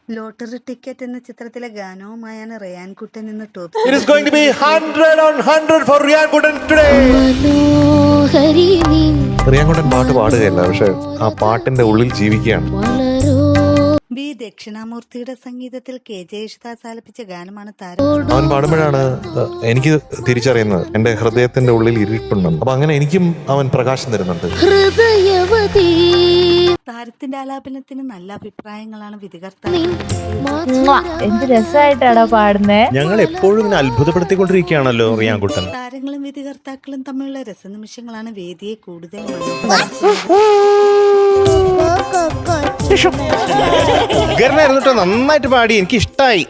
Lottery ticket എന്ന ചിത്രത്തിലെ ഗാനവുമായാണ് റിയാൻ കുട്ടൻ ഇന്ന് top. It is going to be 100 on 100 for Riyan Kutan today. Riyan Kuttan പാട്ട് പാടുകയല്ല, പക്ഷെ ആ പാട്ടിന്റെ ഉള്ളിൽ ജീവിക്കുകയാണ്. ബി ദക്ഷിണാമൂർത്തിയുടെ സംഗീതത്തിൽ KJ യേശുദാസ് ആലപിച്ച ഗാനമാണ് താരം. അവൻ പാടുമ്പോഴാണ് എനിക്ക് തിരിച്ചറിയുന്നത് എന്റെ ഹൃദയത്തിന്റെ ഉള്ളിൽ ഇരുട്ടുണ്ടെന്ന്. അപ്പൊ അങ്ങനെ എനിക്കും അവൻ പ്രകാശം തരുന്നുണ്ട്. താരത്തിന്റെ ആലാപനത്തിന് നല്ല അഭിപ്രായങ്ങളാണ് വിധികർത്താക്കൾ. എന്ത് രസമായിട്ടാണോ പാടുന്നേ. ഞങ്ങൾ എപ്പോഴും ഇങ്ങനെ അത്ഭുതപ്പെടുത്തിക്കൊണ്ടിരിക്കുകയാണല്ലോ റിയാൻ കുട്ടൻ. താരങ്ങളും വിധികർത്താക്കളും തമ്മിലുള്ള രസനിമിഷങ്ങളാണ് വേദിയെ കൂടുതൽ നന്നായിട്ട് പാടി, എനിക്ക് ഇഷ്ടായി.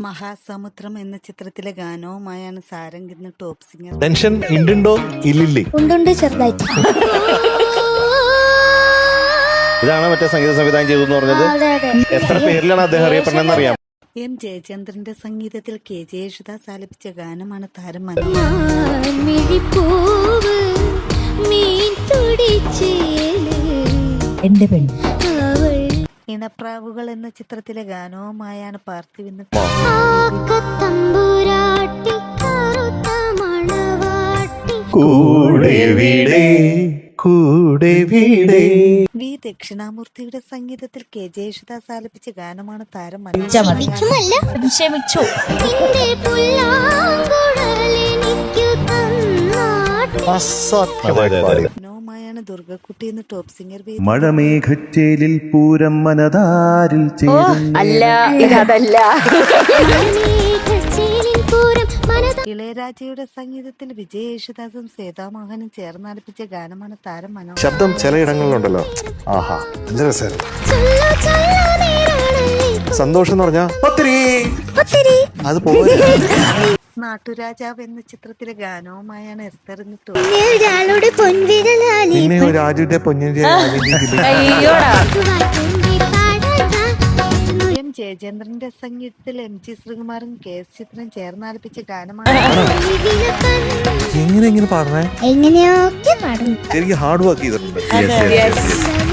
മഹാസമുദ്രം എന്ന ചിത്രത്തിലെ ഗാനവുമായാണ് സാരംഗ് ഇന്ന് ടോപ്പ് സിംഗർ. ടെൻഷൻ ഉണ്ടോ ഇല്ലില്ലേ? ചെറുതായിട്ട്. ഇതാണ് മറ്റേ സംഗീത സംവിധാനം ചെയ്തു പറഞ്ഞത്. എത്ര പേരിലാണ് അദ്ദേഹം അറിയപ്പെടുന്നതെന്ന് അറിയാം. M ജയചന്ദ്രന്റെ സംഗീതത്തിൽ KJ യേശുദാസ് ആലപിച്ച ഗാനമാണ് താരം. എന്റെ പെണ്ണ്. ഇണപ്രാവുകൾ എന്ന ചിത്രത്തിലെ ഗാനവുമായാണ് പാർത്ഥിവ് ഇന്ന്. വി ദക്ഷിണാമൂർത്തിയുടെ സംഗീതത്തിൽ KJ യേശുദാസ് ആലപിച്ച ഗാനമാണ് താരം. ാണ് ദുർഗക്കുട്ടി എന്ന് ടോപ്പ് സിംഗർ. മഴമേഘച്ചേലിൽ പൂരം മനതാരിൽ ഇളയരാജയുടെ സംഗീതത്തിൽ വിജയ് യേശുദാസും സേതാമോഹനും ചേർന്ന് ആലപിച്ച ഗാനമാണ് താരം. ശബ്ദം ചിലയിടങ്ങളിലുണ്ടല്ലോ, ആഹാ എന്ത് രസം. സന്തോഷം എന്ന് പറഞ്ഞാ അത് പോലെ. നാട്ടുരാജാവ് എന്ന ചിത്രത്തിലെ ഗാനവുമായാണ് എസ്തർ ഇന്ന് ടോപ്പ്. രാജുവിന്റെ പൊന്നിന്റെ M ജയചന്ദ്രന്റെ സംഗീതത്തിൽ MG ശ്രീകുമാറും KS ചിത്രയും ചേർന്ന് ആലപിച്ച ഗാനമാണ്. എങ്ങനെ പാടണേ, എങ്ങനെയൊക്കെ പാടും. ശരിക്കും ഹാർഡ് വർക്ക് ചെയ്തിട്ടുണ്ട്.